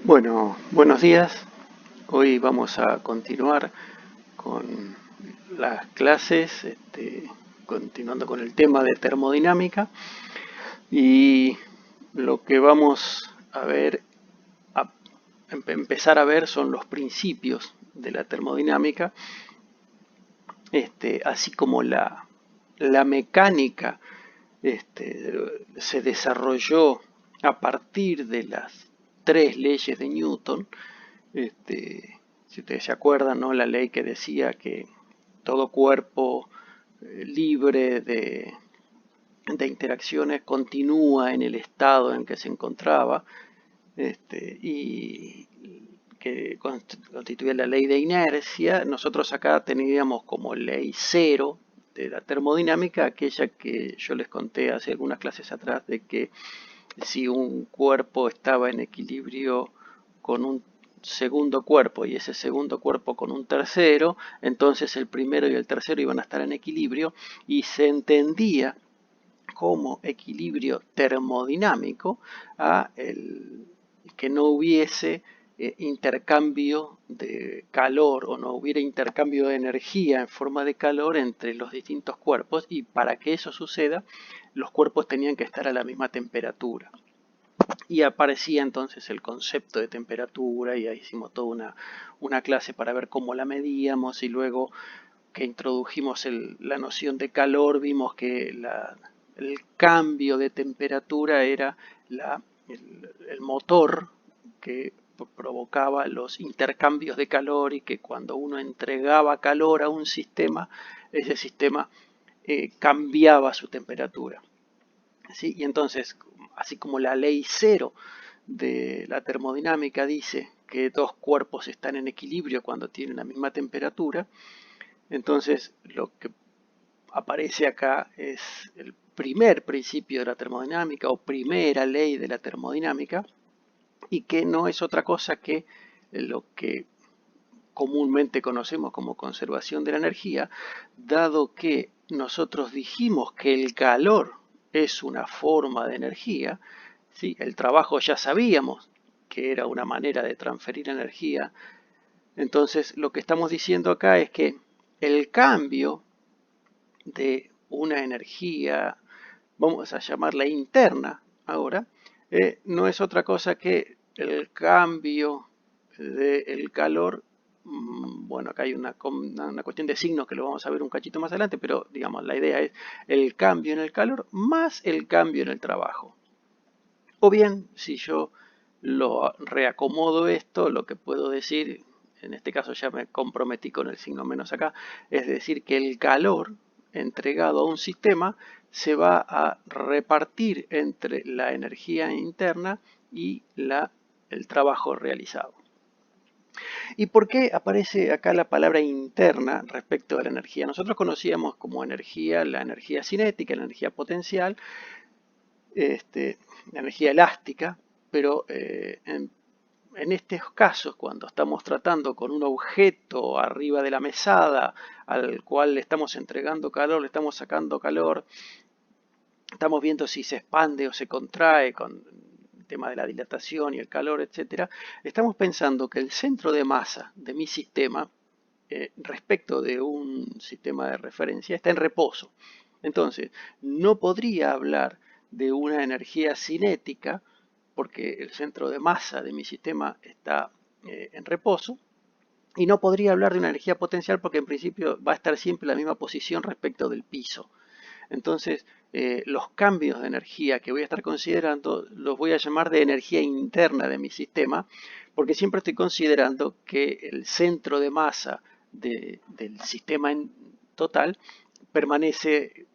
Bueno, buenos días. Hoy vamos a continuar con las clases, continuando con el tema de termodinámica. Y lo que vamos a ver, a empezar a ver son los principios de la termodinámica, así como la mecánica se desarrolló a partir de las tres leyes de Newton. Si ustedes se acuerdan, ¿no? La ley que decía que todo cuerpo libre de interacciones continúa en el estado en que se encontraba, y que constituye la ley de inercia. Nosotros acá teníamos como ley cero de la termodinámica aquella que yo les conté hace algunas clases atrás, de que si un cuerpo estaba en equilibrio con un segundo cuerpo y ese segundo cuerpo con un tercero, entonces el primero y el tercero iban a estar en equilibrio, y se entendía como equilibrio termodinámico a el que no hubiese intercambio de calor, o no hubiera intercambio de energía en forma de calor entre los distintos cuerpos, y para que eso suceda los cuerpos tenían que estar a la misma temperatura. Y aparecía entonces el concepto de temperatura, y ahí hicimos toda una clase para ver cómo la medíamos, y luego que introdujimos la noción de calor vimos que el cambio de temperatura era el motor que provocaba los intercambios de calor, y que cuando uno entregaba calor a un sistema, ese sistema cambiaba su temperatura. ¿Sí? Y entonces, así como la ley cero de la termodinámica dice que dos cuerpos están en equilibrio cuando tienen la misma temperatura, entonces lo que aparece acá es el primer principio de la termodinámica, o primera ley de la termodinámica, y que no es otra cosa que lo que comúnmente conocemos como conservación de la energía, dado que nosotros dijimos que el calor es una forma de energía. ¿Sí? El trabajo ya sabíamos que era una manera de transferir energía. Entonces lo que estamos diciendo acá es que el cambio de una energía, vamos a llamarla interna ahora, no es otra cosa que el cambio del calor. Bueno, acá hay una cuestión de signos que lo vamos a ver un cachito más adelante, pero digamos, la idea es el cambio en el calor más el cambio en el trabajo. O bien, si yo lo reacomodo esto, lo que puedo decir, en este caso ya me comprometí con el signo menos acá, es decir que el calor entregado a un sistema se va a repartir entre la energía interna y el trabajo realizado. ¿Y por qué aparece acá la palabra interna respecto a la energía? Nosotros conocíamos como energía la energía cinética, la energía potencial, la energía elástica, pero en estos casos, cuando estamos tratando con un objeto arriba de la mesada al cual le estamos entregando calor, le estamos sacando calor, estamos viendo si se expande o se contrae con el tema de la dilatación y el calor, etcétera. Estamos pensando que el centro de masa de mi sistema, respecto de un sistema de referencia, está en reposo. Entonces, no podría hablar de una energía cinética porque el centro de masa de mi sistema está en reposo, y no podría hablar de una energía potencial porque en principio va a estar siempre en la misma posición respecto del piso. Entonces, los cambios de energía que voy a estar considerando los voy a llamar de energía interna de mi sistema, porque siempre estoy considerando que el centro de masa del sistema en total permanece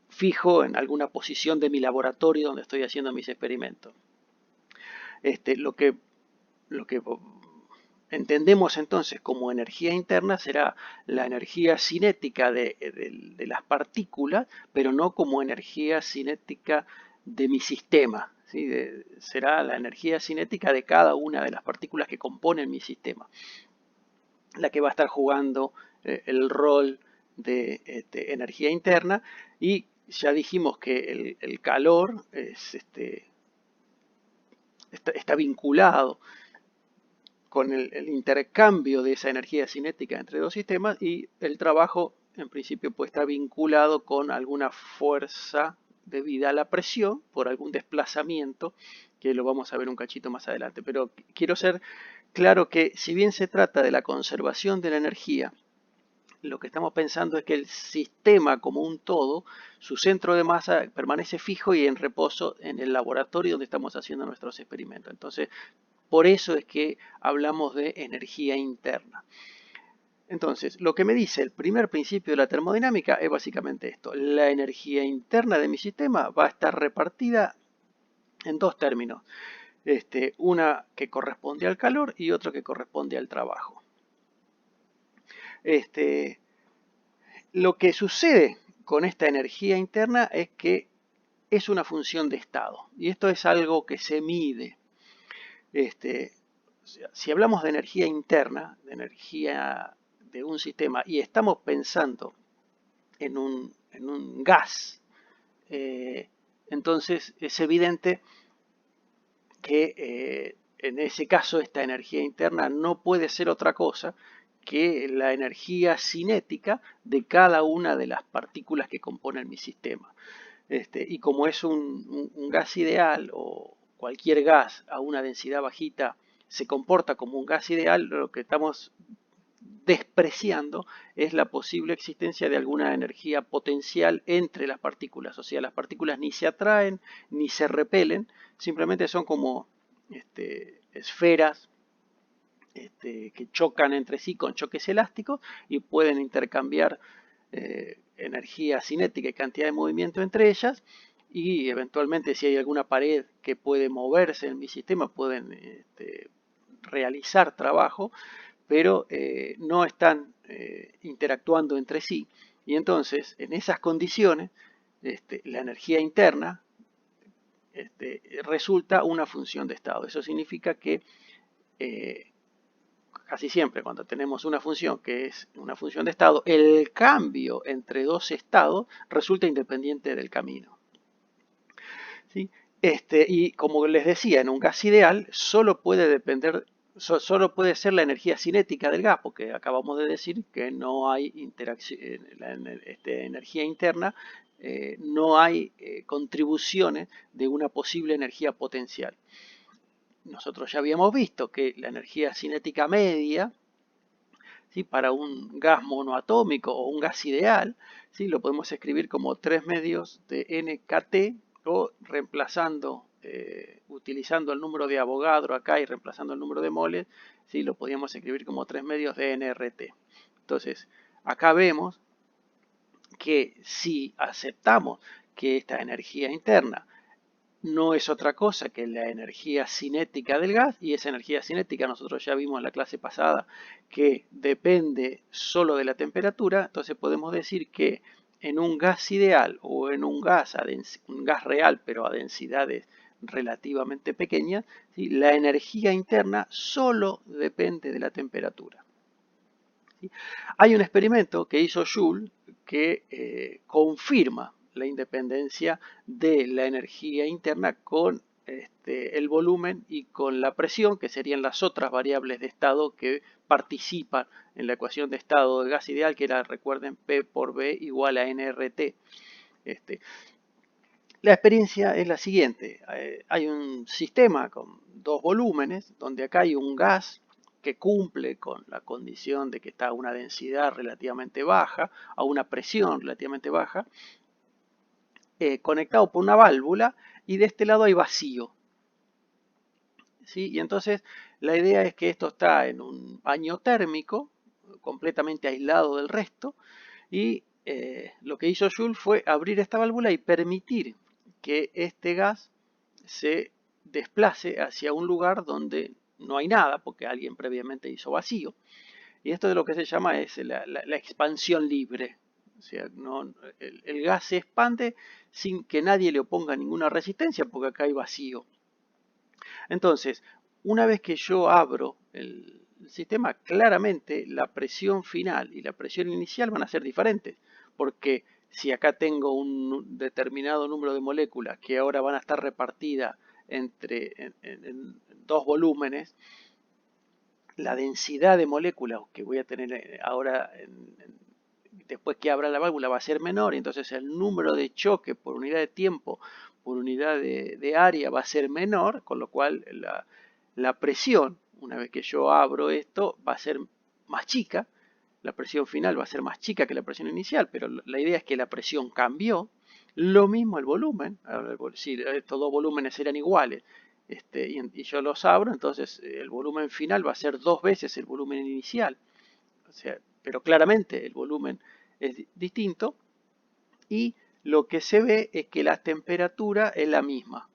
fijo en alguna posición de mi laboratorio donde estoy haciendo mis experimentos. Lo que entendemos entonces como energía interna será la energía cinética de las partículas, pero no como energía cinética de mi sistema. ¿Sí? Será la energía cinética de cada una de las partículas que componen mi sistema la que va a estar jugando el rol de energía interna. Y ya dijimos que el calor está vinculado con el intercambio de esa energía cinética entre dos sistemas, y el trabajo en principio puede estar vinculado con alguna fuerza debida a la presión por algún desplazamiento, que lo vamos a ver un cachito más adelante. Pero quiero ser claro que si bien se trata de la conservación de la energía, lo que estamos pensando es que el sistema como un todo, su centro de masa permanece fijo y en reposo en el laboratorio donde estamos haciendo nuestros experimentos. Entonces, por eso es que hablamos de energía interna. Entonces, lo que me dice el primer principio de la termodinámica es básicamente esto. La energía interna de mi sistema va a estar repartida en dos términos. Una que corresponde al calor y otro que corresponde al trabajo. Lo que sucede con esta energía interna es que es una función de estado. Y esto es algo que se mide. Si hablamos de energía interna, de energía de un sistema, y estamos pensando en un gas, entonces es evidente que en ese caso esta energía interna no puede ser otra cosa que la energía cinética de cada una de las partículas que componen mi sistema. Y como es un gas ideal, o cualquier gas a una densidad bajita se comporta como un gas ideal, lo que estamos despreciando es la posible existencia de alguna energía potencial entre las partículas. O sea, las partículas ni se atraen ni se repelen, simplemente son como esferas que chocan entre sí con choques elásticos y pueden intercambiar energía cinética y cantidad de movimiento entre ellas, y eventualmente si hay alguna pared que puede moverse en mi sistema pueden realizar trabajo, pero no están interactuando entre sí. Y entonces, en esas condiciones, la energía interna resulta una función de estado. Eso significa que casi siempre cuando tenemos una función que es una función de estado, el cambio entre dos estados resulta independiente del camino. ¿Sí? Y como les decía, en un gas ideal solo puede ser la energía cinética del gas, porque acabamos de decir que no hay interacción, energía interna, no hay contribuciones de una posible energía potencial. Nosotros ya habíamos visto que la energía cinética media, ¿sí?, para un gas monoatómico o un gas ideal, ¿sí?, lo podemos escribir como 3 medios de nkt, o reemplazando, utilizando el número de Avogadro acá y reemplazando el número de moles, ¿sí?, lo podríamos escribir como 3 medios de nRT. Entonces, acá vemos que si aceptamos que esta energía interna no es otra cosa que la energía cinética del gas, y esa energía cinética nosotros ya vimos en la clase pasada que depende solo de la temperatura, entonces podemos decir que en un gas ideal o en un gas real pero a densidades relativamente pequeñas, ¿sí?, la energía interna solo depende de la temperatura. ¿Sí? Hay un experimento que hizo Joule que confirma la independencia de la energía interna con el volumen y con la presión, que serían las otras variables de estado que participan en la ecuación de estado de gas ideal, que era, recuerden, P por B igual a nRT. La experiencia es la siguiente. Hay un sistema con dos volúmenes, donde acá hay un gas que cumple con la condición de que está a una densidad relativamente baja, a una presión relativamente baja, conectado por una válvula, y de este lado hay vacío. ¿Sí? Y entonces la idea es que esto está en un baño térmico, completamente aislado del resto, y lo que hizo Joule fue abrir esta válvula y permitir que este gas se desplace hacia un lugar donde no hay nada, porque alguien previamente hizo vacío. Y esto de lo que se llama es la expansión libre. O sea, el gas se expande sin que nadie le oponga ninguna resistencia, porque acá hay vacío. Entonces, una vez que yo abro el sistema, claramente la presión final y la presión inicial van a ser diferentes, porque si acá tengo un determinado número de moléculas que ahora van a estar repartidas en dos volúmenes, la densidad de moléculas que voy a tener ahora, después que abra la válvula, va a ser menor, y entonces el número de choques por unidad de tiempo, por unidad de área va a ser menor, con lo cual la presión, una vez que yo abro esto, va a ser más chica, la presión final va a ser más chica que la presión inicial, pero la idea es que la presión cambió. Lo mismo el volumen, si estos dos volúmenes eran iguales, y yo los abro, entonces el volumen final va a ser 2 veces el volumen inicial. O sea, pero claramente el volumen es distinto, y lo que se ve es que la temperatura es la misma.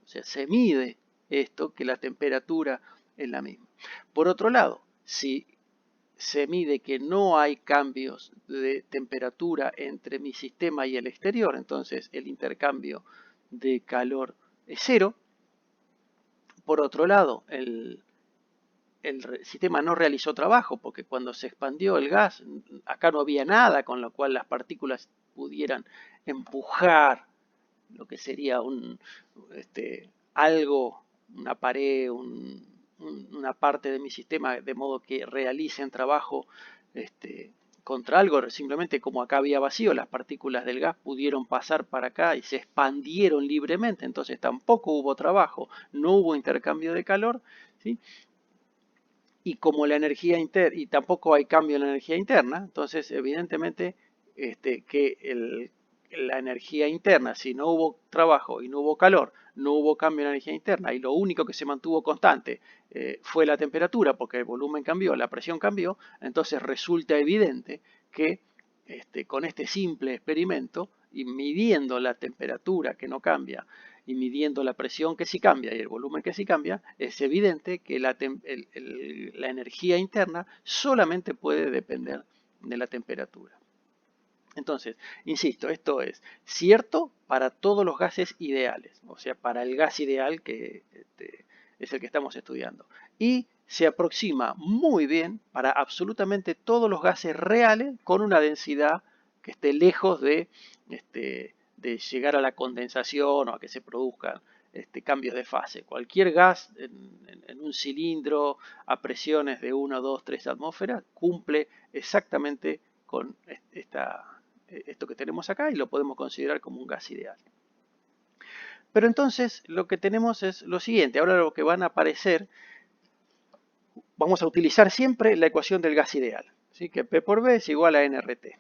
O sea, se mide esto, que la temperatura es la misma. Por otro lado, si se mide que no hay cambios de temperatura entre mi sistema y el exterior, entonces el intercambio de calor es cero. Por otro lado, el sistema no realizó trabajo, porque cuando se expandió el gas, acá no había nada con lo cual las partículas pudieran empujar lo que sería algo, una pared, una parte de mi sistema, de modo que realicen trabajo contra algo. Simplemente, como acá había vacío, las partículas del gas pudieron pasar para acá y se expandieron libremente, entonces tampoco hubo trabajo, no hubo intercambio de calor, ¿sí? Y como la energía interna, y tampoco hay cambio en la energía interna, entonces evidentemente la energía interna, si no hubo trabajo y no hubo calor, no hubo cambio en la energía interna, y lo único que se mantuvo constante fue la temperatura, porque el volumen cambió, la presión cambió, entonces resulta evidente que con este simple experimento, y midiendo la temperatura que no cambia, y midiendo la presión que sí cambia y el volumen que sí cambia, es evidente que la energía interna solamente puede depender de la temperatura. Entonces, insisto, esto es cierto para todos los gases ideales, o sea, para el gas ideal que es el que estamos estudiando. Y se aproxima muy bien para absolutamente todos los gases reales con una densidad que esté lejos de llegar a la condensación o a que se produzcan cambios de fase. Cualquier gas en un cilindro a presiones de 1, 2, 3 atmósferas cumple exactamente con esto que tenemos acá, y lo podemos considerar como un gas ideal. Pero entonces lo que tenemos es lo siguiente. Ahora lo que van a aparecer, vamos a utilizar siempre la ecuación del gas ideal, ¿sí? Que P por B es igual a nRT.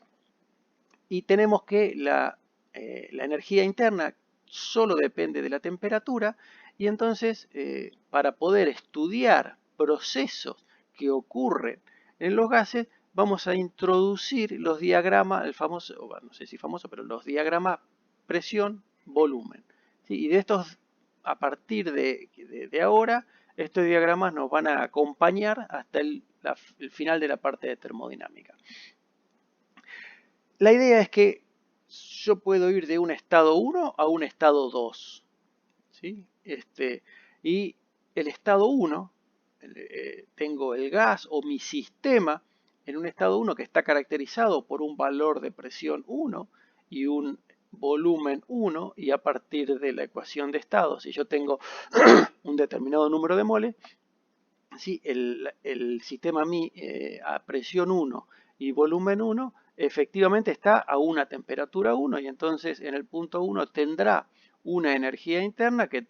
Y tenemos que la energía interna solo depende de la temperatura, y entonces para poder estudiar procesos que ocurren en los gases, vamos a introducir los diagramas, el famoso, no sé si famoso, pero los diagramas presión, volumen, ¿sí? Y de estos, a partir de ahora, estos diagramas nos van a acompañar hasta el final de la parte de termodinámica. La idea es que yo puedo ir de un estado 1 a un estado 2, ¿sí? Y el estado 1, tengo el gas o mi sistema en un estado 1 que está caracterizado por un valor de presión 1 y un volumen 1, y a partir de la ecuación de estado, si yo tengo un determinado número de moles, ¿sí? El sistema a presión 1 y volumen 1 efectivamente está a una temperatura 1, y entonces en el punto 1 tendrá una energía interna que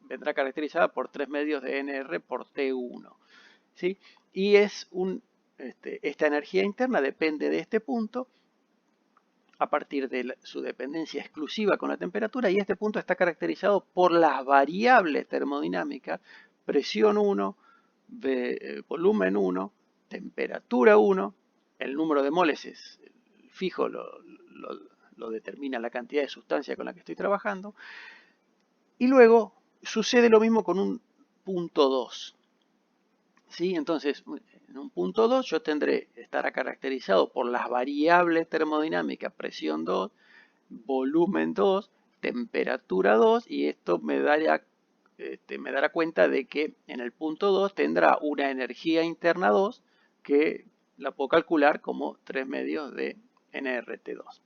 vendrá caracterizada por 3 medios de NR por T1, ¿sí? Y esta energía interna depende de este punto a partir de su dependencia exclusiva con la temperatura, y este punto está caracterizado por las variables termodinámicas presión 1, volumen 1, temperatura 1, el número de moles es fijo, lo determina la cantidad de sustancia con la que estoy trabajando, y luego sucede lo mismo con un punto 2. ¿Sí? Entonces, en un punto 2 yo estará caracterizado por las variables termodinámicas presión 2, volumen 2, temperatura 2, y esto me dará cuenta de que en el punto 2 tendrá una energía interna 2 que la puedo calcular como 3 medios de nRT2.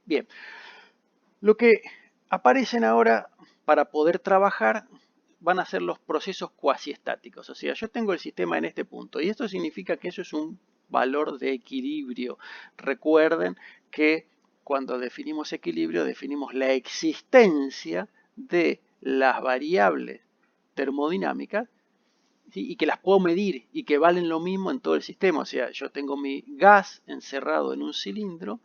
Bien, lo que aparecen ahora para poder trabajar van a ser los procesos cuasiestáticos. O sea, yo tengo el sistema en este punto y esto significa que eso es un valor de equilibrio. Recuerden que cuando definimos equilibrio definimos la existencia de las variables termodinámicas, ¿sí? Y que las puedo medir y que valen lo mismo en todo el sistema. O sea, yo tengo mi gas encerrado en un cilindro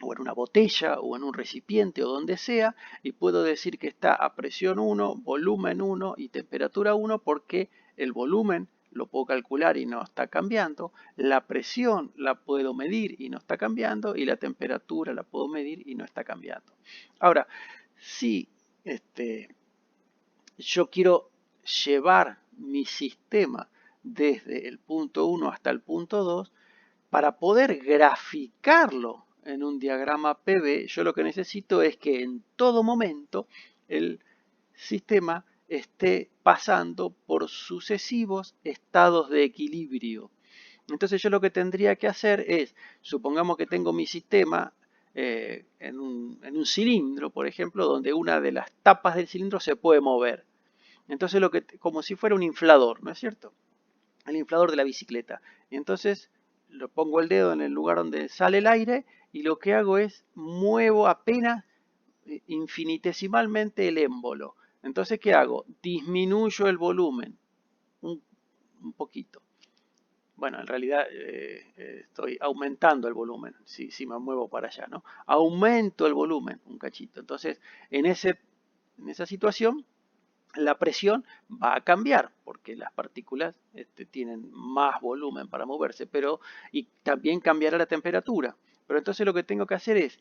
o en una botella o en un recipiente o donde sea, y puedo decir que está a presión 1, volumen 1 y temperatura 1 porque el volumen lo puedo calcular y no está cambiando, la presión la puedo medir y no está cambiando, y la temperatura la puedo medir y no está cambiando. Ahora, si yo quiero llevar mi sistema desde el punto 1 hasta el punto 2, para poder graficarlo en un diagrama PV, yo lo que necesito es que en todo momento el sistema esté pasando por sucesivos estados de equilibrio. Entonces yo lo que tendría que hacer es, supongamos que tengo mi sistema en un cilindro, por ejemplo, donde una de las tapas del cilindro se puede mover. Entonces como si fuera un inflador, ¿no es cierto? El inflador de la bicicleta. Entonces lo pongo el dedo en el lugar donde sale el aire y lo que hago es muevo apenas infinitesimalmente el émbolo. Entonces, ¿qué hago? Disminuyo el volumen un poquito. Bueno, en realidad estoy aumentando el volumen si me muevo para allá, ¿no? Aumento el volumen un cachito. Entonces, en esa situación, la presión va a cambiar porque las partículas tienen más volumen para moverse, y también cambiará la temperatura. Pero entonces lo que tengo que hacer es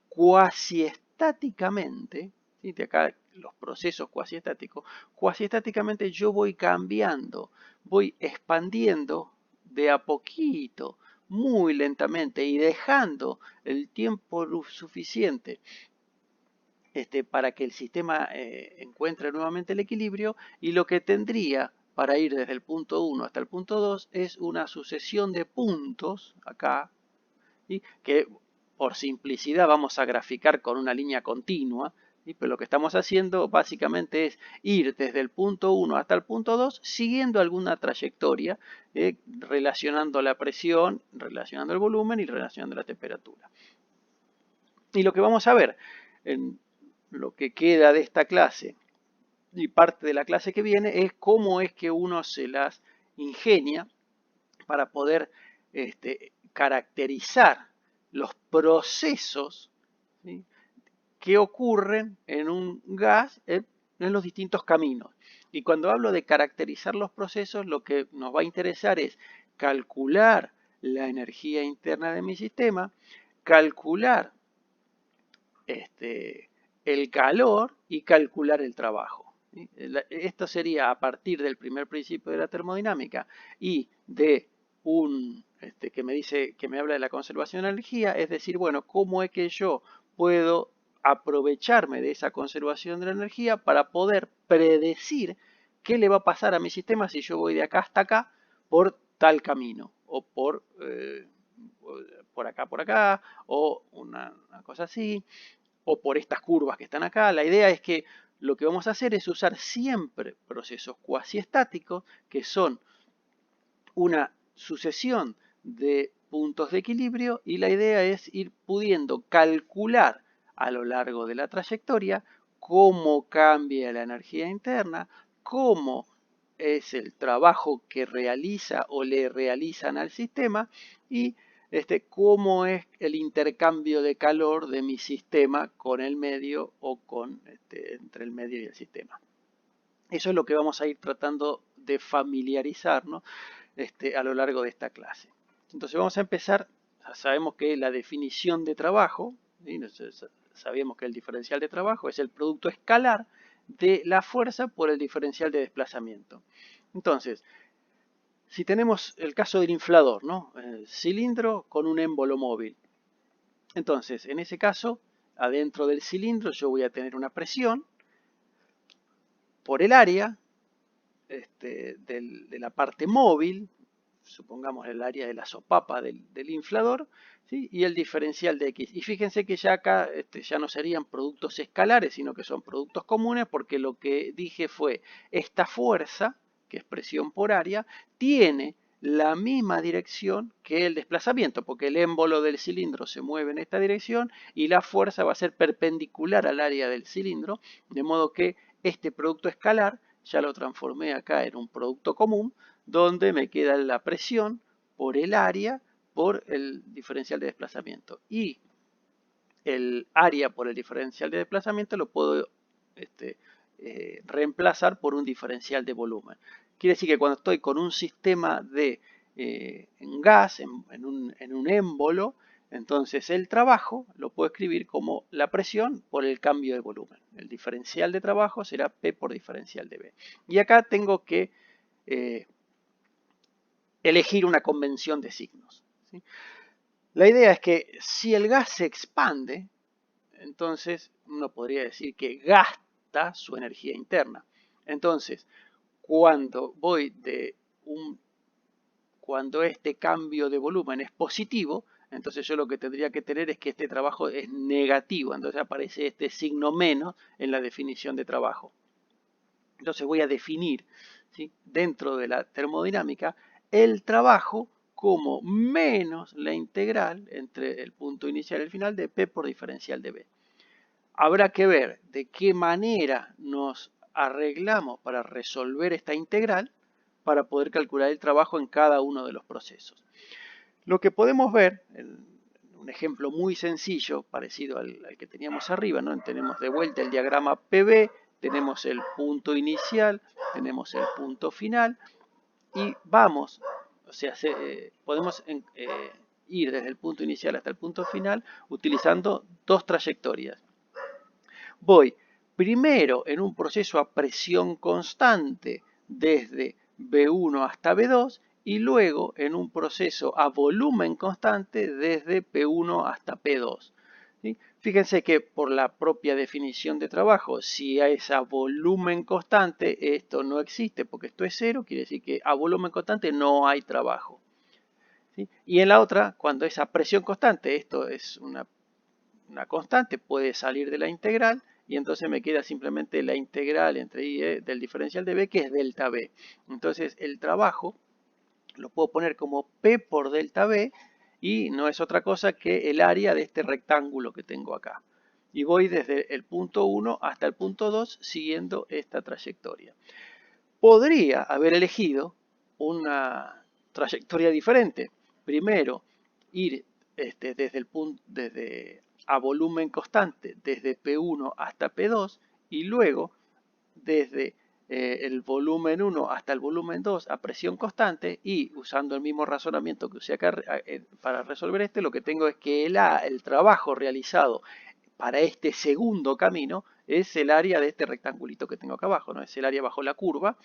cuasiestáticamente, ¿sí? De acá los procesos cuasiestáticamente yo voy cambiando, voy expandiendo de a poquito, muy lentamente y dejando el tiempo suficiente para que el sistema encuentre nuevamente el equilibrio, y lo que tendría para ir desde el punto 1 hasta el punto 2 es una sucesión de puntos acá, ¿sí? Que por simplicidad vamos a graficar con una línea continua, ¿sí? Pero lo que estamos haciendo básicamente es ir desde el punto 1 hasta el punto 2 siguiendo alguna trayectoria, relacionando la presión, relacionando el volumen y relacionando la temperatura. Y lo que vamos a ver en lo que queda de esta clase y parte de la clase que viene es cómo es que uno se las ingenia para poder caracterizar los procesos, ¿sí? Que ocurren en un gas en los distintos caminos. Y cuando hablo de caracterizar los procesos, lo que nos va a interesar es calcular la energía interna de mi sistema, calcular el calor y calcular el trabajo. Esto sería a partir del primer principio de la termodinámica y de un que me habla de la conservación de energía, es decir, bueno, cómo es que yo puedo aprovecharme de esa conservación de la energía para poder predecir qué le va a pasar a mi sistema si yo voy de acá hasta acá por tal camino o por acá o una cosa así, o por estas curvas que están acá. La idea es que lo que vamos a hacer es usar siempre procesos cuasiestáticos, que son una sucesión de puntos de equilibrio, y la idea es ir pudiendo calcular a lo largo de la trayectoria cómo cambia la energía interna, cómo es el trabajo que realiza o le realizan al sistema, y cómo es el intercambio de calor de mi sistema con el medio o entre el medio y el sistema. Eso es lo que vamos a ir tratando de familiarizarnos a lo largo de esta clase. Entonces vamos a empezar, sabemos que la definición de trabajo, ¿sí? Sabemos que el diferencial de trabajo es el producto escalar de la fuerza por el diferencial de desplazamiento. Entonces, si tenemos el caso del inflador, ¿no? El cilindro con un émbolo móvil. Entonces, en ese caso, adentro del cilindro yo voy a tener una presión por el área de la parte móvil, supongamos el área de la sopapa del inflador, ¿sí? Y el diferencial de X. Y fíjense que ya acá ya no serían productos escalares, sino que son productos comunes, porque lo que dije fue, esta fuerza, que es presión por área, tiene la misma dirección que el desplazamiento, porque el émbolo del cilindro se mueve en esta dirección y la fuerza va a ser perpendicular al área del cilindro, de modo que este producto escalar ya lo transformé acá en un producto común, donde me queda la presión por el área por el diferencial de desplazamiento. Y el área por el diferencial de desplazamiento lo puedo reemplazar por un diferencial de volumen. Quiere decir que cuando estoy con un sistema de en gas, en un émbolo, entonces el trabajo lo puedo escribir como la presión por el cambio de volumen. El diferencial de trabajo será P por diferencial de B. Y acá tengo que elegir una convención de signos, ¿sí? La idea es que si el gas se expande, entonces uno podría decir que gasta su energía interna. Entonces, cuando cuando este cambio de volumen es positivo, entonces yo lo que tendría que tener es que este trabajo es negativo, entonces aparece este signo menos en la definición de trabajo. Entonces voy a definir, ¿sí?, dentro de la termodinámica el trabajo como menos la integral entre el punto inicial y el final de P por diferencial de B. Habrá que ver de qué manera nos arreglamos para resolver esta integral para poder calcular el trabajo en cada uno de los procesos. Lo que podemos ver, en un ejemplo muy sencillo, parecido al que teníamos arriba, ¿no? Tenemos de vuelta el diagrama PV, tenemos el punto inicial, tenemos el punto final, y vamos, o sea, podemos ir desde el punto inicial hasta el punto final utilizando dos trayectorias. Voy primero en un proceso a presión constante desde B1 hasta B2 y luego en un proceso a volumen constante desde P1 hasta P2. ¿Sí? Fíjense que por la propia definición de trabajo, si es a volumen constante, esto no existe porque esto es cero, quiere decir que a volumen constante no hay trabajo. ¿Sí? Y en la otra, cuando es a presión constante, esto es una constante, puede salir de la integral y entonces me queda simplemente la integral entre I del diferencial de B, que es delta B. Entonces el trabajo lo puedo poner como P por delta B y no es otra cosa que el área de este rectángulo que tengo acá. Y voy desde el punto 1 hasta el punto 2 siguiendo esta trayectoria. Podría haber elegido una trayectoria diferente. Primero, ir desde a volumen constante desde P1 hasta P2 y luego desde el volumen 1 hasta el volumen 2 a presión constante, y usando el mismo razonamiento que usé acá para resolver lo que tengo es que el trabajo realizado para este segundo camino es el área de este rectangulito que tengo acá abajo, ¿no? Es el área bajo la curva.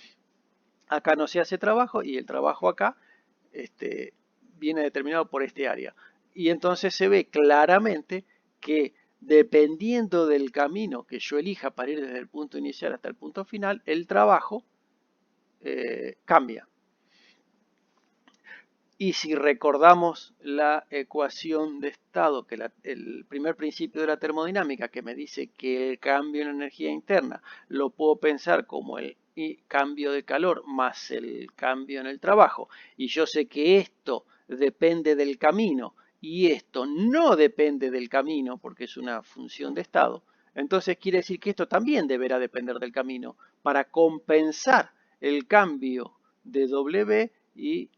Acá no se hace trabajo y el trabajo acá viene determinado por este área. Y entonces se ve claramente que dependiendo del camino que yo elija para ir desde el punto inicial hasta el punto final, el trabajo cambia. Y si recordamos la ecuación de estado, que el primer principio de la termodinámica, que me dice que el cambio en la energía interna lo puedo pensar como el cambio de calor más el cambio en el trabajo, y yo sé que esto depende del camino y esto no depende del camino porque es una función de estado, entonces quiere decir que esto también deberá depender del camino para compensar el cambio de W y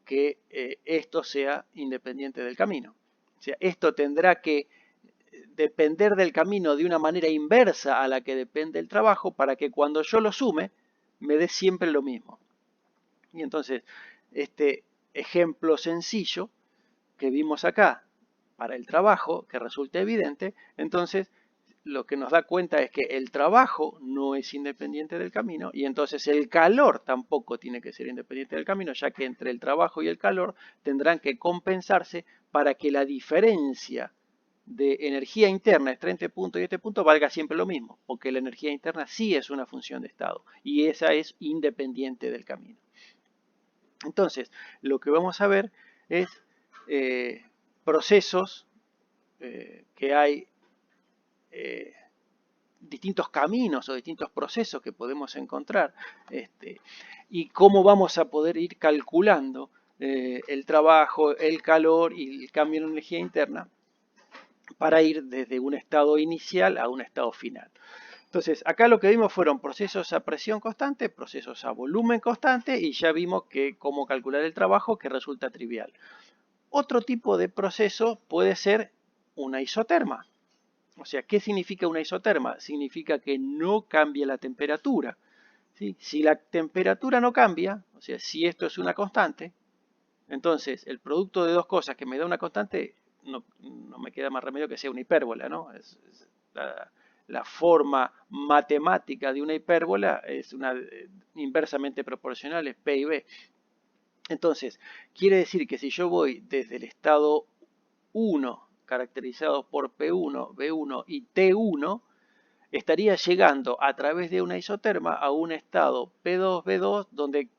que esto sea independiente del camino. O sea, esto tendrá que depender del camino de una manera inversa a la que depende el trabajo para que cuando yo lo sume me dé siempre lo mismo. Y entonces, este ejemplo sencillo que vimos acá para el trabajo, que resulta evidente, entonces lo que nos da cuenta es que el trabajo no es independiente del camino y entonces el calor tampoco tiene que ser independiente del camino, ya que entre el trabajo y el calor tendrán que compensarse para que la diferencia de energía interna entre este punto y este punto valga siempre lo mismo, porque la energía interna sí es una función de estado y esa es independiente del camino. Entonces, lo que vamos a ver es procesos que hay distintos caminos o distintos procesos que podemos encontrar y cómo vamos a poder ir calculando el trabajo, el calor y el cambio en energía interna para ir desde un estado inicial a un estado final. Entonces, acá lo que vimos fueron procesos a presión constante, procesos a volumen constante y ya vimos que cómo calcular el trabajo, que resulta trivial. Otro tipo de proceso puede ser una isoterma. O sea, ¿qué significa una isoterma? Significa que no cambia la temperatura. ¿Sí? Si la temperatura no cambia, o sea, si esto es una constante, entonces el producto de dos cosas que me da una constante, no me queda más remedio que sea una hipérbola, ¿no? Es la forma matemática de una hipérbola es una inversamente proporcional, es P y B. Entonces, quiere decir que si yo voy desde el estado 1, caracterizado por P1, B1 y T1, estaría llegando a través de una isoterma a un estado P2, B2, donde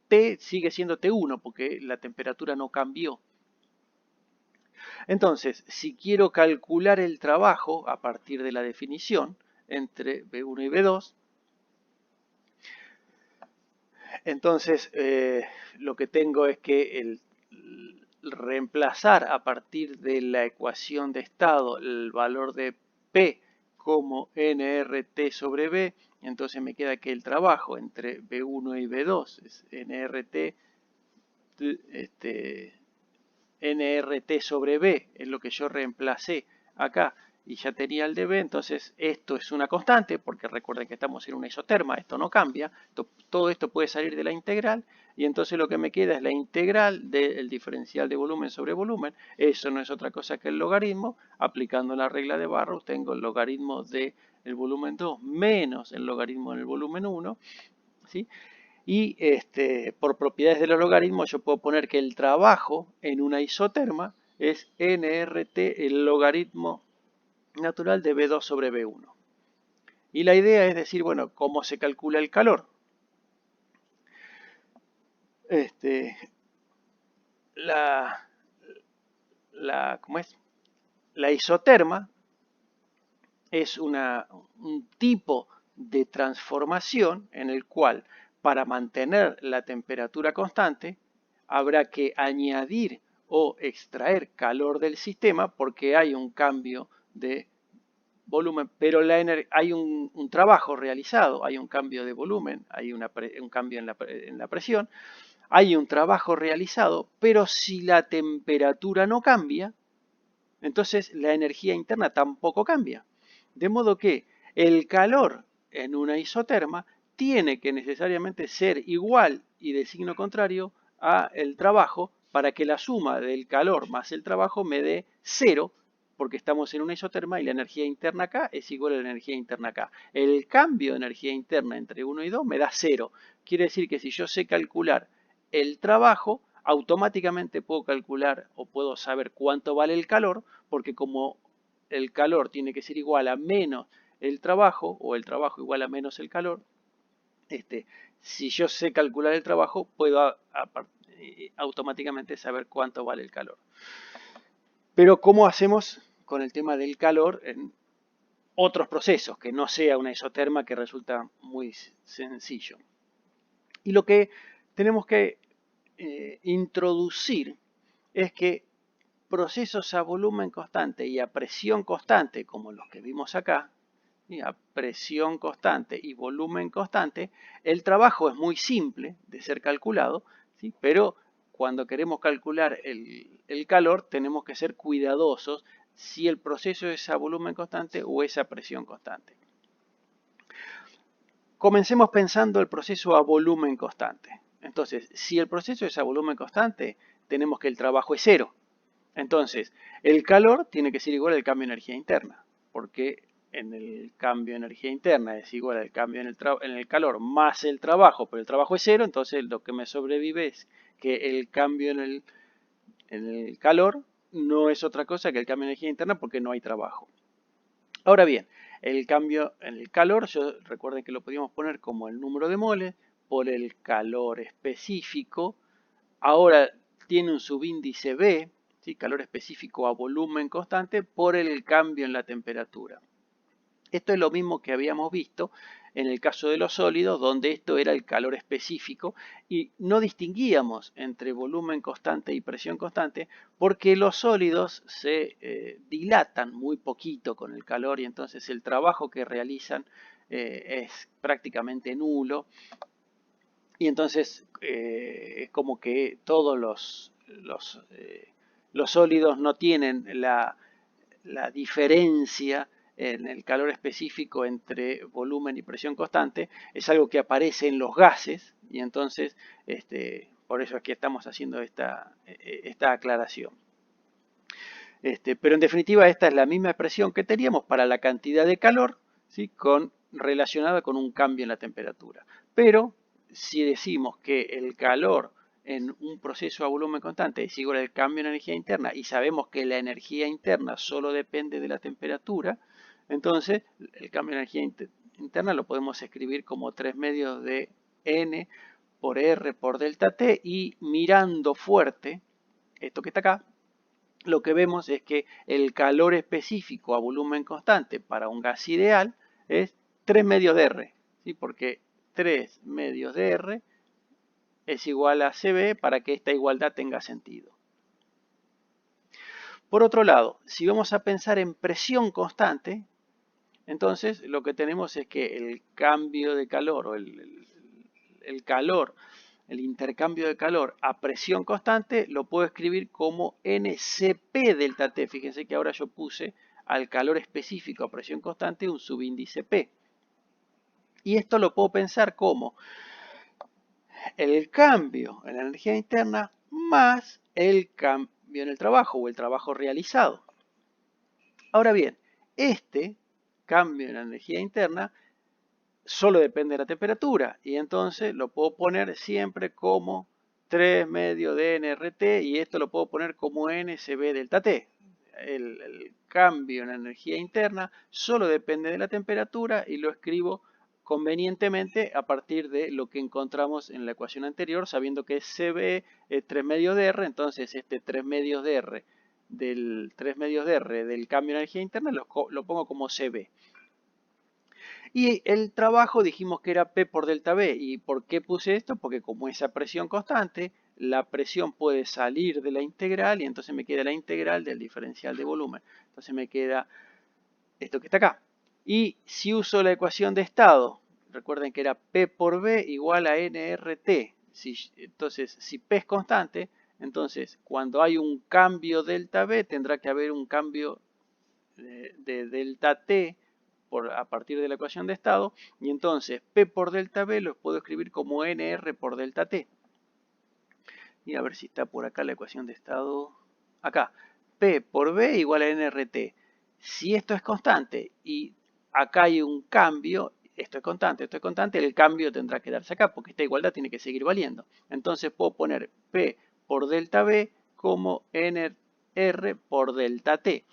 T sigue siendo T1, porque la temperatura no cambió. Entonces, si quiero calcular el trabajo a partir de la definición entre B1 y B2, entonces lo que tengo es que reemplazar a partir de la ecuación de estado el valor de P como nRT sobre B, entonces me queda que el trabajo entre B1 y B2 es nRT, nRT sobre B, es lo que yo reemplacé acá y ya tenía el de B, entonces esto es una constante, porque recuerden que estamos en una isoterma, esto no cambia, todo esto puede salir de la integral, y entonces lo que me queda es la integral del diferencial de volumen sobre volumen, eso no es otra cosa que el logaritmo, aplicando la regla de Barrow tengo el logaritmo del volumen 2 menos el logaritmo del volumen 1, ¿sí? Y por propiedades de los logaritmos yo puedo poner que el trabajo en una isoterma es nRT, el logaritmo natural de B2 sobre B1. Y la idea es decir, bueno, ¿cómo se calcula el calor? ¿Cómo es? La isoterma es un tipo de transformación en el cual para mantener la temperatura constante habrá que añadir o extraer calor del sistema porque hay un cambio de volumen, pero hay un trabajo realizado, hay un cambio de volumen, hay un cambio en la presión, hay un trabajo realizado, pero si la temperatura no cambia, entonces la energía interna tampoco cambia. De modo que el calor en una isoterma tiene que necesariamente ser igual y de signo contrario a el trabajo para que la suma del calor más el trabajo me dé cero, porque estamos en una isoterma y la energía interna acá es igual a la energía interna acá. El cambio de energía interna entre 1 y 2 me da cero. Quiere decir que si yo sé calcular el trabajo, automáticamente puedo calcular o puedo saber cuánto vale el calor, porque como el calor tiene que ser igual a menos el trabajo, o el trabajo igual a menos el calor, si yo sé calcular el trabajo, puedo automáticamente saber cuánto vale el calor. Pero ¿cómo hacemos con el tema del calor en otros procesos, que no sea una isoterma, que resulta muy sencillo? Y lo que tenemos que introducir es que procesos a volumen constante y a presión constante, como los que vimos acá, a presión constante y volumen constante, el trabajo es muy simple de ser calculado, ¿sí? Pero cuando queremos calcular el calor tenemos que ser cuidadosos si el proceso es a volumen constante o es a presión constante. Comencemos pensando el proceso a volumen constante. Entonces, si el proceso es a volumen constante, tenemos que el trabajo es cero. Entonces, el calor tiene que ser igual al cambio de energía interna, porque en el cambio de energía interna es igual al cambio en el calor más el trabajo, pero el trabajo es cero, entonces lo que me sobrevive es que el cambio en el calor no es otra cosa que el cambio de energía interna porque no hay trabajo. Ahora bien, el cambio en el calor, recuerden que lo podíamos poner como el número de moles por el calor específico ahora tiene un subíndice B, ¿sí? Calor específico a volumen constante, por el cambio en la temperatura. Esto es lo mismo que habíamos visto en el caso de los sólidos, donde esto era el calor específico y no distinguíamos entre volumen constante y presión constante porque los sólidos se dilatan muy poquito con el calor y entonces el trabajo que realizan es prácticamente nulo y entonces es como que todos los sólidos no tienen la diferencia en el calor específico entre volumen y presión constante, es algo que aparece en los gases y entonces por eso es que estamos haciendo esta aclaración. Pero en definitiva esta es la misma expresión que teníamos para la cantidad de calor, ¿sí? Relacionada con un cambio en la temperatura. Pero si decimos que el calor en un proceso a volumen constante es igual al cambio en energía interna y sabemos que la energía interna solo depende de la temperatura, entonces el cambio en energía interna lo podemos escribir como 3 medios de N por R por delta T y mirando fuerte, esto que está acá, lo que vemos es que el calor específico a volumen constante para un gas ideal es 3 medios de R, ¿sí? Porque 3 medios de R es igual a CB para que esta igualdad tenga sentido. Por otro lado, si vamos a pensar en presión constante, entonces lo que tenemos es que el cambio de calor o el calor, el intercambio de calor a presión constante lo puedo escribir como NCP delta T. Fíjense que ahora yo puse al calor específico a presión constante un subíndice P. Y esto lo puedo pensar como el cambio en la energía interna más el cambio en el trabajo o el trabajo realizado. Ahora bien, este cambio en la energía interna solo depende de la temperatura y entonces lo puedo poner siempre como 3 medios de nRT y esto lo puedo poner como NCB delta T. El cambio en la energía interna solo depende de la temperatura y lo escribo convenientemente a partir de lo que encontramos en la ecuación anterior, sabiendo que CB es 3 medios de R, entonces este 3 medios de R del 3 medios de R del cambio en energía interna lo pongo como CB. Y el trabajo dijimos que era P por delta B. ¿Y por qué puse esto? Porque como esa presión constante, la presión puede salir de la integral y entonces me queda la integral del diferencial de volumen. Entonces me queda esto que está acá. Y si uso la ecuación de estado, recuerden que era P por B igual a nRT. Entonces, si P es constante, entonces cuando hay un cambio delta B tendrá que haber un cambio de delta T a partir de la ecuación de estado, y entonces P por delta B los puedo escribir como NR por delta T. Y a ver si está por acá la ecuación de estado. Acá, P por B igual a NRT. Si esto es constante y acá hay un cambio, esto es constante, el cambio tendrá que darse acá porque esta igualdad tiene que seguir valiendo. Entonces puedo poner P por delta B como NR por delta T.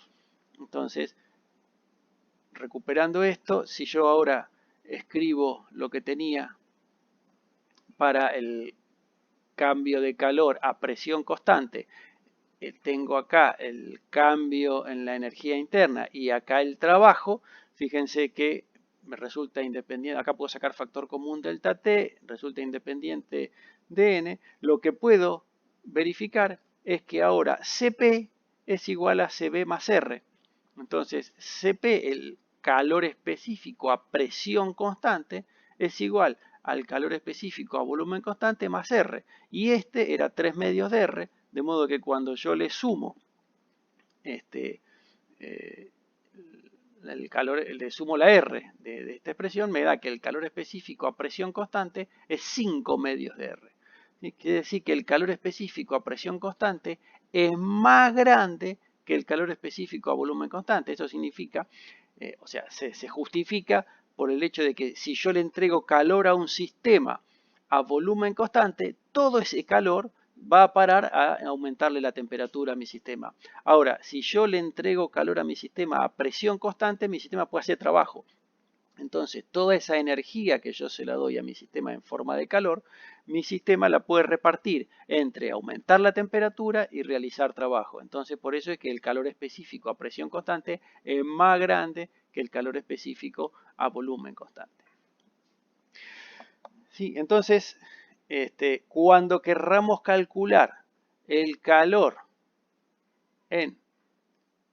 Entonces, recuperando esto, si yo ahora escribo lo que tenía para el cambio de calor a presión constante, tengo acá el cambio en la energía interna y acá el trabajo, fíjense que me resulta independiente, acá puedo sacar factor común delta T, resulta independiente de N, lo que puedo verificar es que ahora CP es igual a CB más R. Entonces, CP, el calor específico a presión constante, es igual al calor específico a volumen constante más R. Y este era 3 medios de R, de modo que cuando yo le sumo el calor, le sumo la R de esta expresión, me da que el calor específico a presión constante es 5 medios de R. Quiere decir que el calor específico a presión constante es más grande que el calor específico a volumen constante. Eso significa, o sea, se justifica por el hecho de que si yo le entrego calor a un sistema a volumen constante, todo ese calor va a parar a aumentarle la temperatura a mi sistema. Ahora, si yo le entrego calor a mi sistema a presión constante, mi sistema puede hacer trabajo. Entonces, toda esa energía que yo se la doy a mi sistema en forma de calor, mi sistema la puede repartir entre aumentar la temperatura y realizar trabajo. Entonces, por eso es que el calor específico a presión constante es más grande que el calor específico a volumen constante. Sí, entonces, cuando querramos calcular el calor en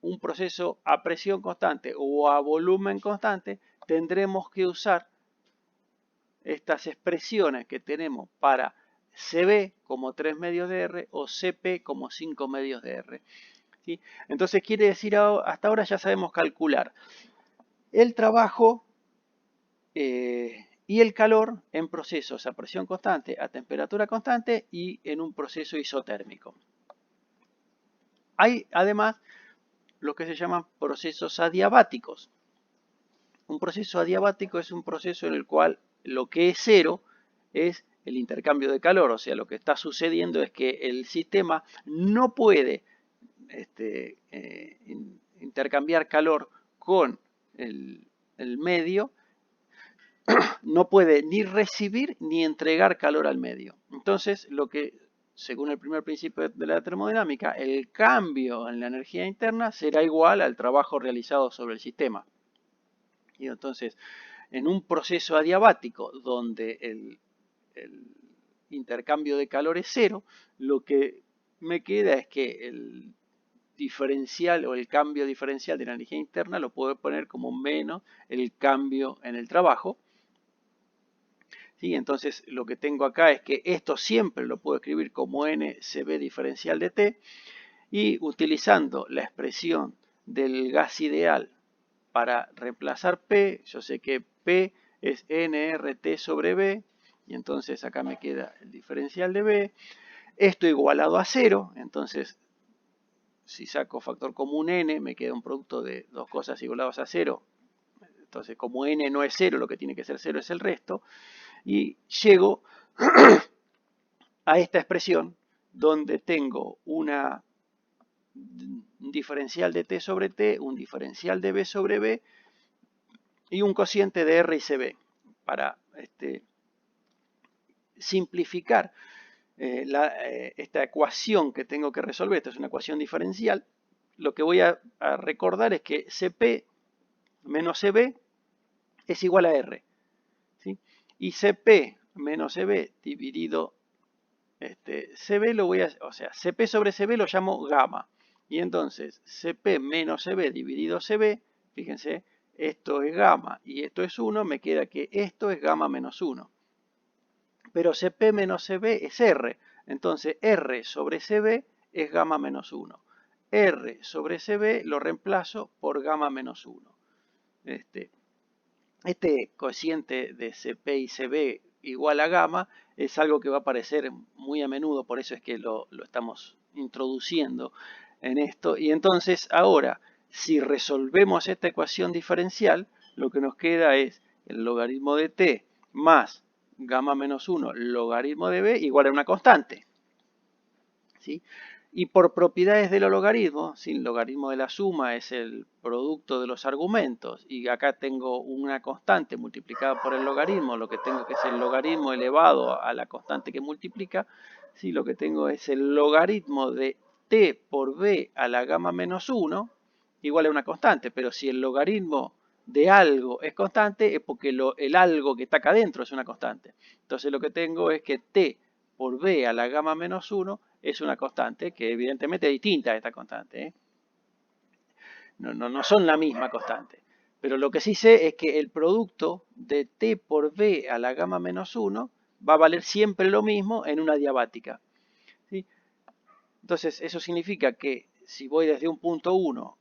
un proceso a presión constante o a volumen constante, tendremos que usar estas expresiones que tenemos para CB como 3 medios de R o CP como 5 medios de R. ¿Sí? Entonces quiere decir, hasta ahora ya sabemos calcular el trabajo y el calor en procesos a presión constante, a temperatura constante y en un proceso isotérmico. Hay además lo que se llaman procesos adiabáticos. Un proceso adiabático es un proceso en el cual lo que es cero es el intercambio de calor, o sea, lo que está sucediendo es que el sistema no puede intercambiar calor con el medio, no puede ni recibir ni entregar calor al medio. Entonces, según el primer principio de la termodinámica, el cambio en la energía interna será igual al trabajo realizado sobre el sistema. Y entonces, en un proceso adiabático donde el intercambio de calor es cero, lo que me queda es que el diferencial o el cambio diferencial de la energía interna lo puedo poner como menos el cambio en el trabajo. ¿Sí? Entonces lo que tengo acá es que esto siempre lo puedo escribir como NCB diferencial de T y utilizando la expresión del gas ideal para reemplazar P, yo sé que P es nRT sobre B y entonces acá me queda el diferencial de B. Esto igualado a 0, entonces si saco factor común n me queda un producto de dos cosas igualadas a 0. Entonces como n no es 0, lo que tiene que ser 0 es el resto. Y llego a esta expresión donde tengo un diferencial de t sobre t, un diferencial de b sobre b y un cociente de r y cb. Para simplificar esta ecuación que tengo que resolver, esta es una ecuación diferencial, lo que voy a recordar es que Cp menos Cb es igual a R. ¿Sí? Y Cp menos Cb dividido Cb lo voy a, o sea, Cp sobre Cb lo llamo gamma. Y entonces Cp menos Cb dividido Cb, fíjense, esto es gamma y esto es 1, me queda que esto es gamma menos 1. Pero Cp menos Cb es R, entonces R sobre Cb es gamma menos 1. R sobre Cb lo reemplazo por gamma menos 1. Este cociente de Cp y Cb igual a gamma es algo que va a aparecer muy a menudo, por eso es que lo estamos introduciendo en esto. Y entonces ahora, si resolvemos esta ecuación diferencial, lo que nos queda es el logaritmo de t más gamma menos 1 logaritmo de b igual a una constante. ¿Sí? Y por propiedades de los logaritmos, el logaritmo de la suma es el producto de los argumentos y acá tengo una constante multiplicada por el logaritmo, lo que tengo que es el logaritmo elevado a la constante que multiplica, ¿sí? Lo que tengo es el logaritmo de t por b a la gamma menos 1 igual a una constante, pero si el logaritmo de algo es constante es porque el algo que está acá adentro es una constante. Entonces lo que tengo es que t por b a la gamma menos 1 es una constante que evidentemente es distinta a esta constante. No son la misma constante. Pero lo que sí sé es que el producto de t por b a la gamma menos 1 va a valer siempre lo mismo en una diabática. ¿Sí? Entonces eso significa que si voy desde un punto 1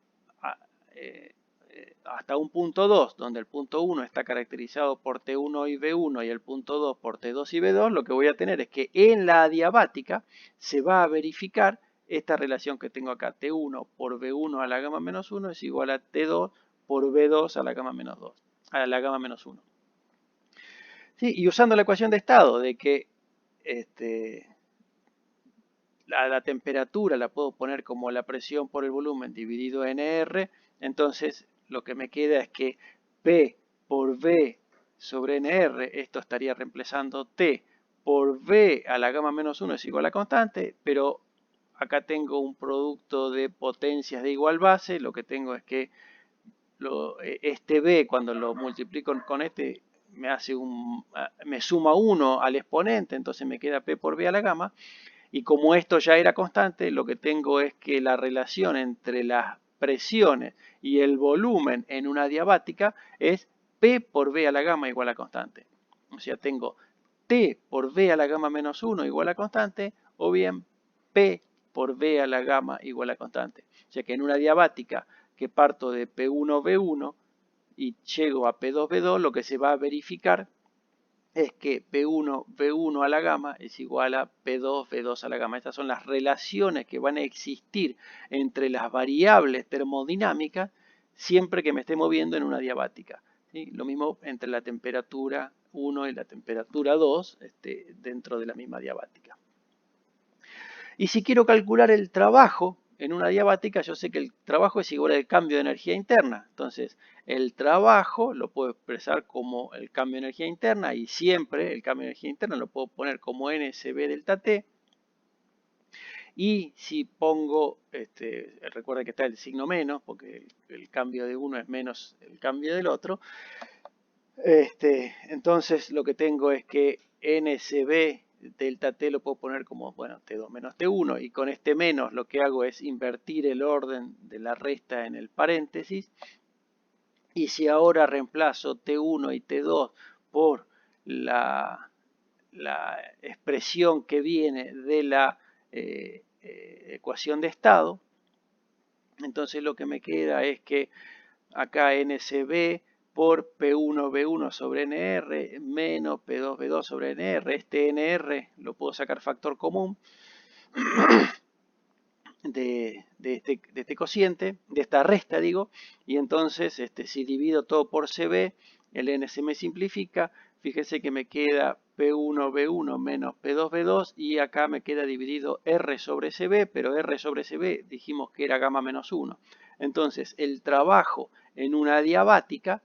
hasta un punto 2, donde el punto 1 está caracterizado por T1 y B1 y el punto 2 por T2 y B2, lo que voy a tener es que en la adiabática se va a verificar esta relación que tengo acá. T1 por B1 a la gamma menos 1 es igual a T2 por B2 a la gamma menos 2, a la gamma menos 1. ¿Sí? Y usando la ecuación de estado de que la temperatura la puedo poner como la presión por el volumen dividido en R, entonces lo que me queda es que P por B sobre NR, esto estaría reemplazando T por B a la gamma menos 1 es igual a constante, pero acá tengo un producto de potencias de igual base, lo que tengo es que este B cuando lo multiplico con este me suma 1 al exponente, entonces me queda P por B a la gamma, y como esto ya era constante, lo que tengo es que la relación entre las presiones y el volumen en una adiabática es P por B a la gamma igual a constante. O sea, tengo T por B a la gamma menos 1 igual a constante, o bien P por B a la gamma igual a constante. O sea que en una adiabática que parto de P1, B1 y llego a P2, B2, lo que se va a verificar es que P1, B1 a la gamma es igual a P2, B2 a la gamma. Estas son las relaciones que van a existir entre las variables termodinámicas siempre que me esté moviendo en una adiabática. ¿Sí? Lo mismo entre la temperatura 1 y la temperatura 2 dentro de la misma adiabática. Y si quiero calcular el trabajo en una adiabática, yo sé que el trabajo es igual al cambio de energía interna. Entonces, el trabajo lo puedo expresar como el cambio de energía interna y siempre el cambio de energía interna lo puedo poner como NSB delta T. Y si pongo, recuerda que está el signo menos, porque el cambio de uno es menos el cambio del otro. Entonces lo que tengo es que NSB delta T lo puedo poner como, bueno, T2 menos T1, y con este menos lo que hago es invertir el orden de la resta en el paréntesis, y si ahora reemplazo T1 y T2 por la expresión que viene de la ecuación de estado, entonces lo que me queda es que acá NSB por P1B1 sobre NR menos P2B2 sobre NR. Este NR lo puedo sacar factor común de este cociente, de esta resta digo, y entonces si divido todo por CB, el N se me simplifica, fíjense que me queda P1B1 menos P2B2 y acá me queda dividido R sobre CB, pero R sobre CB dijimos que era gamma menos 1. Entonces el trabajo en una adiabática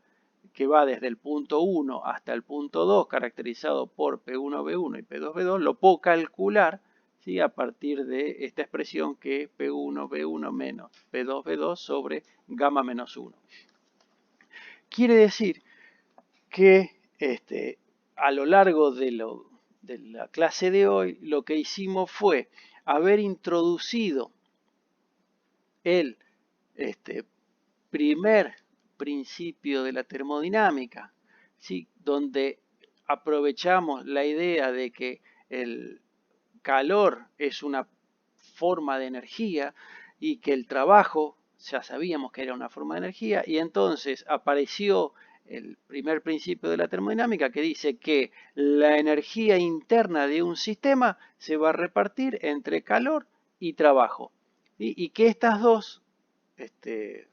que va desde el punto 1 hasta el punto 2 caracterizado por P1B1 y P2B2 lo puedo calcular, ¿sí?, a partir de esta expresión que es P1B1 menos P2B2 sobre gamma menos 1. Quiere decir que a lo largo de la clase de hoy lo que hicimos fue haber introducido el primer principio de la termodinámica, ¿sí?, donde aprovechamos la idea de que el calor es una forma de energía y que el trabajo ya sabíamos que era una forma de energía, y entonces apareció el primer principio de la termodinámica que dice que la energía interna de un sistema se va a repartir entre calor y trabajo, y que estas dos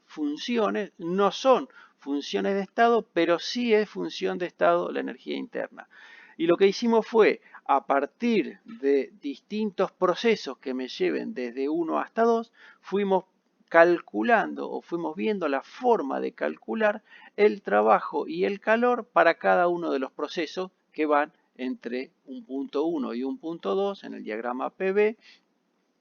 funciones no son funciones de estado, pero sí es función de estado la energía interna. Y lo que hicimos fue, a partir de distintos procesos que me lleven desde 1 hasta 2, fuimos calculando o fuimos viendo la forma de calcular el trabajo y el calor para cada uno de los procesos que van entre un punto 1 y un punto 2 en el diagrama PV,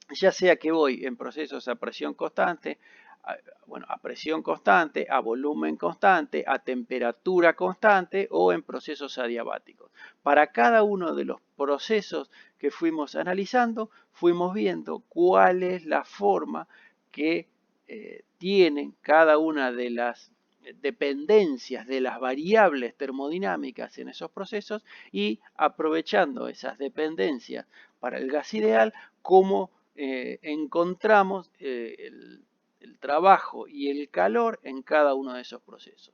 ya sea que voy en procesos a presión constante, a presión constante, a volumen constante, a temperatura constante o en procesos adiabáticos. Para cada uno de los procesos que fuimos analizando, fuimos viendo cuál es la forma que tienen cada una de las dependencias de las variables termodinámicas en esos procesos, y aprovechando esas dependencias para el gas ideal, cómo encontramos el trabajo y el calor en cada uno de esos procesos.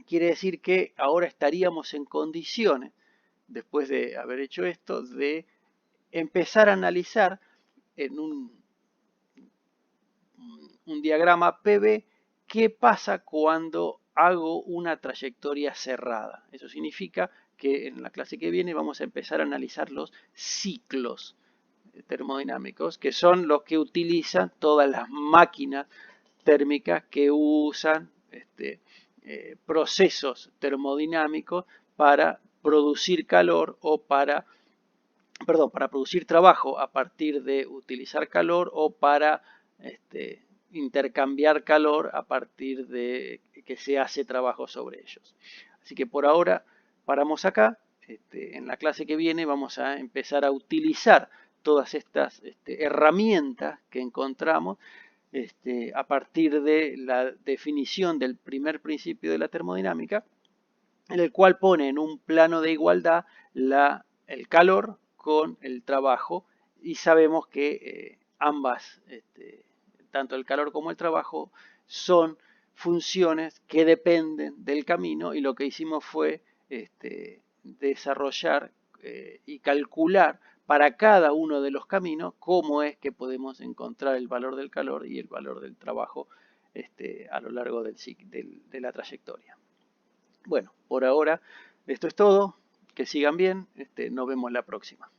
Quiere decir que ahora estaríamos en condiciones, después de haber hecho esto, de empezar a analizar en un diagrama PV qué pasa cuando hago una trayectoria cerrada. Eso significa que en la clase que viene vamos a empezar a analizar los ciclos termodinámicos, que son los que utilizan todas las máquinas térmicas que usan procesos termodinámicos para producir calor o para producir trabajo a partir de utilizar calor o para intercambiar calor a partir de que se hace trabajo sobre ellos. Así que por ahora paramos acá. En la clase que viene vamos a empezar a utilizar todas estas herramientas que encontramos a partir de la definición del primer principio de la termodinámica, en el cual pone en un plano de igualdad el calor con el trabajo, y sabemos que ambas, tanto el calor como el trabajo, son funciones que dependen del camino, y lo que hicimos fue desarrollar y calcular para cada uno de los caminos cómo es que podemos encontrar el valor del calor y el valor del trabajo a lo largo de la trayectoria. Bueno, por ahora esto es todo. Que sigan bien. Nos vemos la próxima.